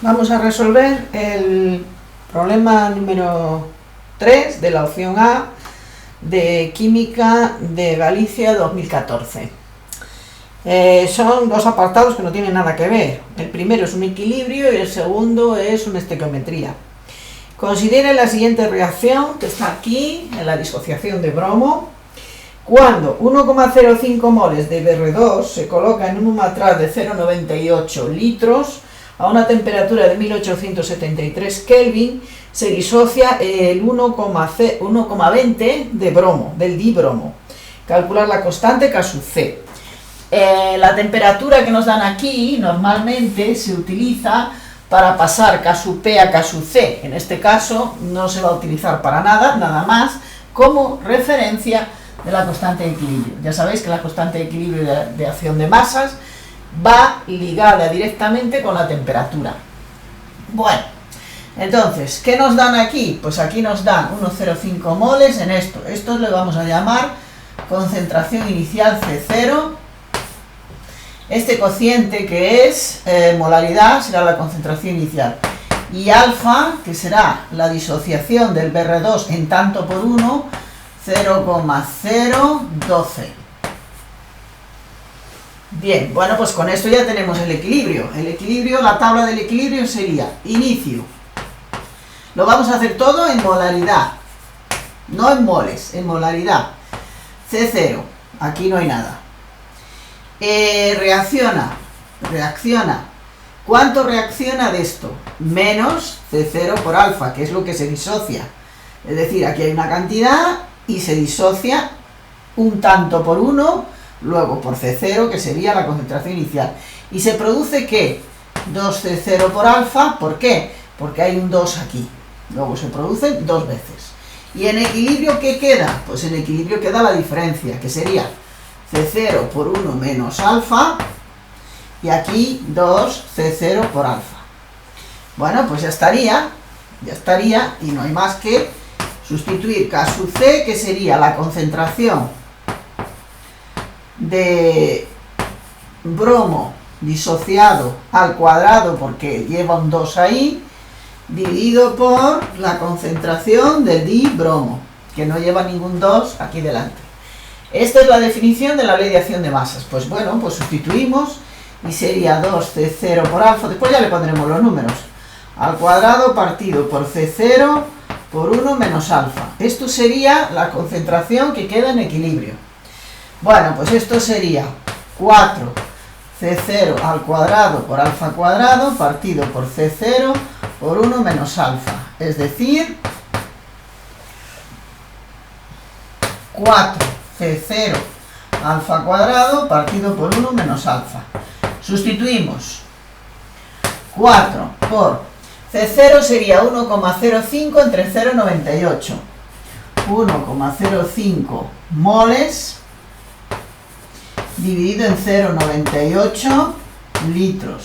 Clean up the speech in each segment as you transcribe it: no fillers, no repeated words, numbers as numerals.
Vamos a resolver el problema número 3 de la opción A de Química de Galicia 2014. Son dos apartados que no tienen nada que ver. El primero es un equilibrio y el segundo es una estequiometría. Considere la siguiente reacción que está aquí en la disociación de bromo. Cuando 1,05 moles de Br2 se coloca en un matraz de 0,98 litros a una temperatura de 1873 Kelvin, se disocia el 1,20 de bromo, del dibromo. Calcular la constante K sub C. La temperatura que nos dan aquí normalmente se utiliza para pasar K sub P a K sub C. En este caso no se va a utilizar para nada más como referencia de la constante de equilibrio. Ya sabéis que la constante de equilibrio de acción de masas va ligada directamente con la temperatura. Bueno, entonces, ¿qué nos dan aquí? Pues aquí nos dan 1,05 moles en esto. Esto le vamos a llamar concentración inicial C0. Este cociente que es molaridad será la concentración inicial. Y alfa, que será la disociación del Br2 en tanto por 1, 0,012. Bien, bueno, pues con esto ya tenemos el equilibrio. El equilibrio, la tabla del equilibrio sería inicio. Lo vamos a hacer todo en molaridad, no en moles, en molaridad. C0, aquí no hay nada. Reacciona. ¿Cuánto reacciona de esto? Menos C0 por alfa, que es lo que se disocia. Es decir, aquí hay una cantidad y se disocia un tanto por 1, luego por C0, que sería la concentración inicial. ¿Y se produce qué? 2C0 por alfa. ¿Por qué? Porque hay un 2 aquí. Luego se producen dos veces. ¿Y en equilibrio qué queda? Pues en equilibrio queda la diferencia, que sería C0 por 1 menos alfa. Y aquí 2C0 por alfa. Bueno, pues ya estaría y no hay más que sustituir K sub C, que sería la concentración de bromo disociado al cuadrado, porque lleva un 2 ahí, dividido por la concentración del dibromo, que no lleva ningún 2 aquí delante. Esta es la definición de la ley de acción de masas. Pues bueno, pues sustituimos y sería 2C0 por alfa, después ya le pondremos los números, al cuadrado partido por C0 por 1 menos alfa. Esto sería la concentración que queda en equilibrio. Bueno, pues esto sería 4C0 al cuadrado por alfa cuadrado partido por C0 por 1 menos alfa. Es decir, 4C0 alfa cuadrado partido por 1 menos alfa. Sustituimos 4 por C0 sería 1,05 entre 0,98. 1,05 moles dividido en 0,98 litros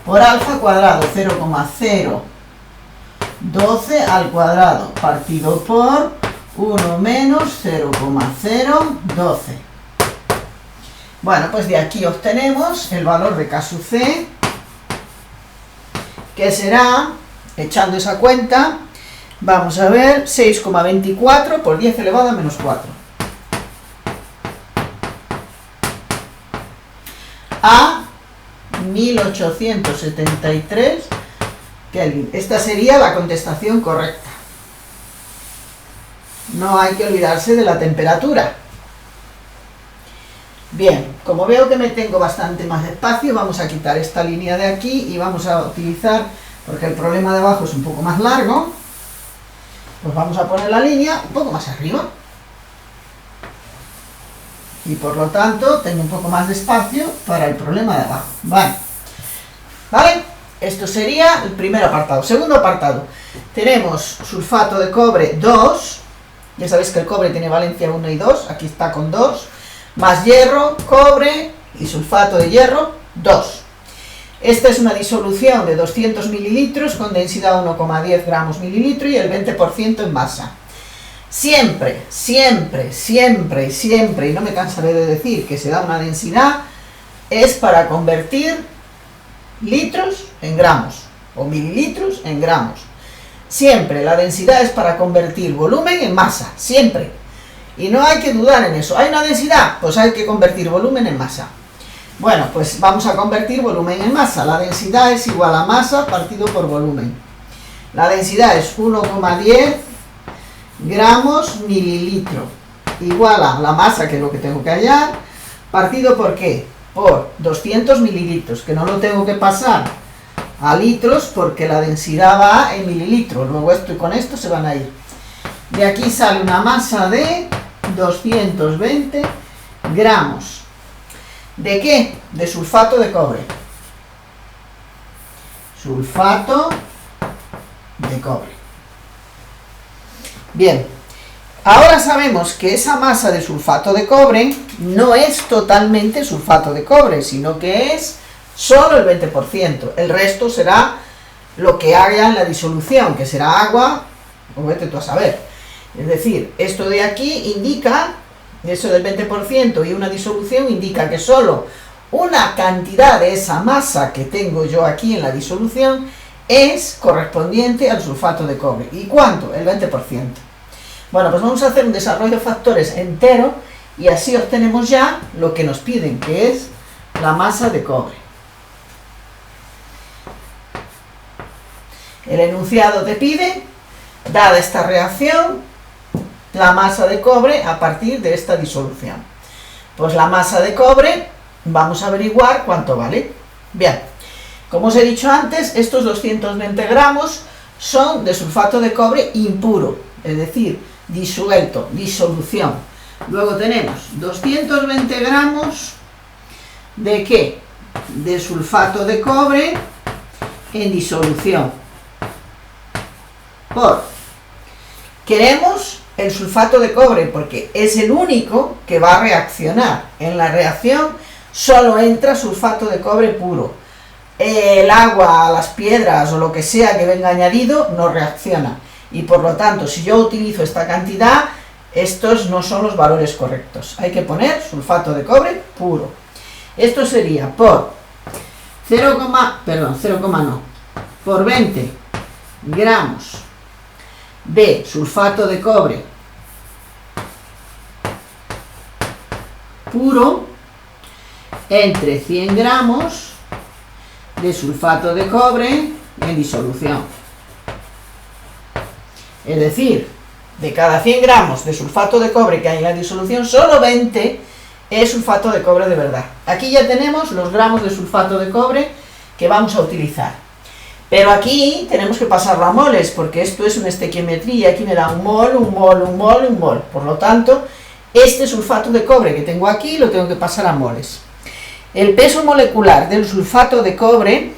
por alfa cuadrado 0,012 al cuadrado partido por 1 menos 0,012. Bueno, pues de aquí obtenemos el valor de K sub C, que será, echando esa cuenta, vamos a ver, 6,24 por 10 elevado a menos 4. A 1873 Kelvin. Esta sería la contestación correcta. No hay que olvidarse de la temperatura. Bien, como veo que me tengo bastante más espacio, vamos a quitar esta línea de aquí y vamos a utilizar, porque el problema de abajo es un poco más largo, pues vamos a poner la línea un poco más arriba. Y por lo tanto tengo un poco más de espacio para el problema de abajo. ¿Vale? Esto sería el primer apartado. Segundo apartado, tenemos sulfato de cobre 2, ya sabéis que el cobre tiene valencia 1 y 2, aquí está con 2, más hierro, cobre y sulfato de hierro 2. Esta es una disolución de 200 mililitros con densidad 1,10 gramos mililitro y el 20% en masa. Siempre, y no me cansaré de decir que se da una densidad, es para convertir litros en gramos. o mililitros en gramos. Siempre la densidad es para convertir volumen en masa, siempre. Y no hay que dudar en eso. ¿Hay una densidad? Pues hay que convertir volumen en masa. Bueno, pues vamos a convertir volumen en masa. La densidad es igual a masa partido por volumen. La densidad es 1,10 gramos mililitro. Igual a la masa, que es lo que tengo que hallar, partido por ¿qué? Por 200 mililitros, que no lo tengo que pasar a litros porque la densidad va en mililitros. Luego esto y con esto se van a ir. De aquí sale una masa de 220 gramos. ¿De qué? De sulfato de cobre. Sulfato de cobre. Bien, ahora sabemos que esa masa de sulfato de cobre no es totalmente sulfato de cobre, sino que es solo el 20%. El resto será lo que haya en la disolución, que será agua, o vete tú a saber. Es decir, esto de aquí indica, eso del 20% y una disolución indica que solo una cantidad de esa masa que tengo yo aquí en la disolución es correspondiente al sulfato de cobre. ¿Y cuánto? El 20%. Bueno, pues vamos a hacer un desarrollo de factores entero y así obtenemos ya lo que nos piden, que es la masa de cobre. El enunciado te pide, dada esta reacción, la masa de cobre a partir de esta disolución. Pues la masa de cobre, vamos a averiguar cuánto vale. Bien, como os he dicho antes, estos 220 gramos son de sulfato de cobre impuro, es decir, disuelto, disolución. Luego tenemos 220 gramos de ¿qué? De sulfato de cobre en disolución. Queremos el sulfato de cobre porque es el único que va a reaccionar. En la reacción solo entra sulfato de cobre puro. El agua, las piedras o lo que sea que venga añadido no reacciona. Y por lo tanto, si yo utilizo esta cantidad, estos no son los valores correctos. Hay que poner sulfato de cobre puro. Esto sería por 20 gramos de sulfato de cobre puro entre 100 gramos de sulfato de cobre en disolución. Es decir, de cada 100 gramos de sulfato de cobre que hay en la disolución, solo 20 es sulfato de cobre de verdad. Aquí ya tenemos los gramos de sulfato de cobre que vamos a utilizar. Pero aquí tenemos que pasarlo a moles, porque esto es una estequiometría, aquí me da un mol, un mol, un mol, un mol. Por lo tanto, este sulfato de cobre que tengo aquí lo tengo que pasar a moles. El peso molecular del sulfato de cobre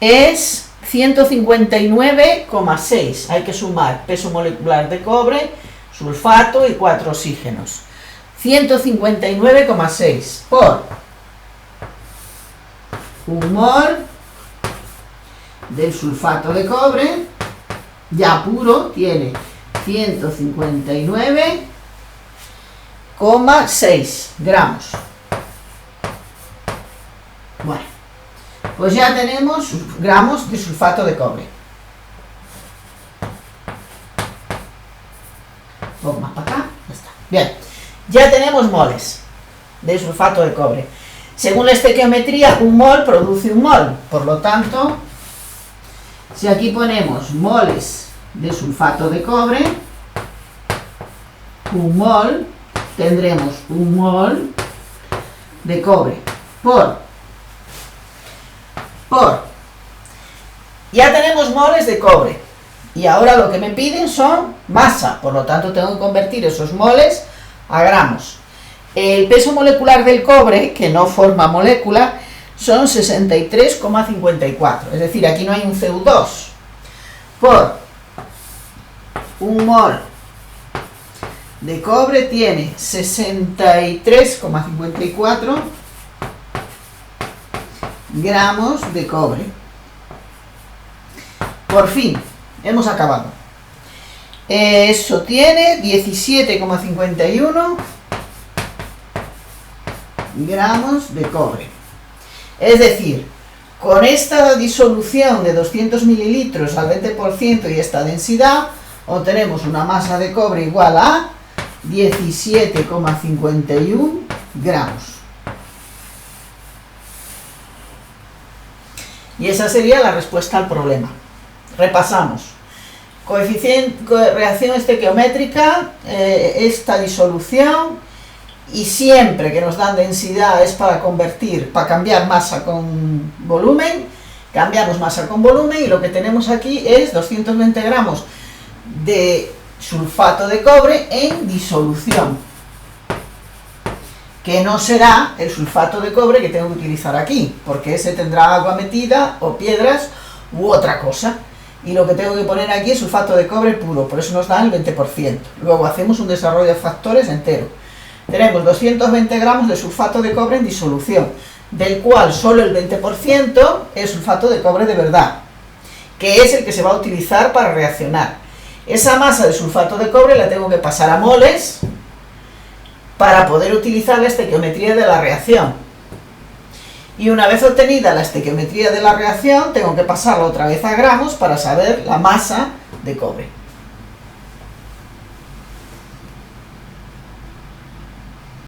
es 159,6. Hay que sumar peso molecular de cobre, sulfato y 4 oxígenos. 159,6 por un mol del sulfato de cobre, ya puro, tiene 159,6 gramos. Bueno, pues ya tenemos gramos de sulfato de cobre. Un poco más para acá, ya está. Bien, ya tenemos moles de sulfato de cobre. Según la estequiometría, un mol produce un mol, por lo tanto, si aquí ponemos moles de sulfato de cobre, un mol, tendremos un mol de cobre por. Ya tenemos moles de cobre y ahora lo que me piden son masa, por lo tanto tengo que convertir esos moles a gramos. El peso molecular del cobre, que no forma molécula, son 63,54, es decir, aquí no hay un CO2. Por un mol de cobre tiene 63,54 gramos de cobre. Por fin, hemos acabado. Eso tiene 17,51 gramos de cobre. Es decir, Con esta disolución de 200 mililitros al 20% y esta densidad, obtenemos una masa de cobre igual a 17,51 gramos. Y esa sería la respuesta al problema. Repasamos. Reacción estequiométrica, esta disolución, y siempre que nos dan densidad es para cambiar masa con volumen, cambiamos masa con volumen, y lo que tenemos aquí es 220 gramos de sulfato de cobre en disolución, que no será el sulfato de cobre que tengo que utilizar aquí, porque ese tendrá agua metida o piedras u otra cosa, y lo que tengo que poner aquí es sulfato de cobre puro, por eso nos da el 20%. Luego hacemos un desarrollo de factores entero. Tenemos 220 gramos de sulfato de cobre en disolución, del cual solo el 20% es sulfato de cobre de verdad, que es el que se va a utilizar para reaccionar. Esa masa de sulfato de cobre la tengo que pasar a moles para poder utilizar la estequiometría de la reacción. Y una vez obtenida la estequiometría de la reacción, tengo que pasarla otra vez a gramos para saber la masa de cobre.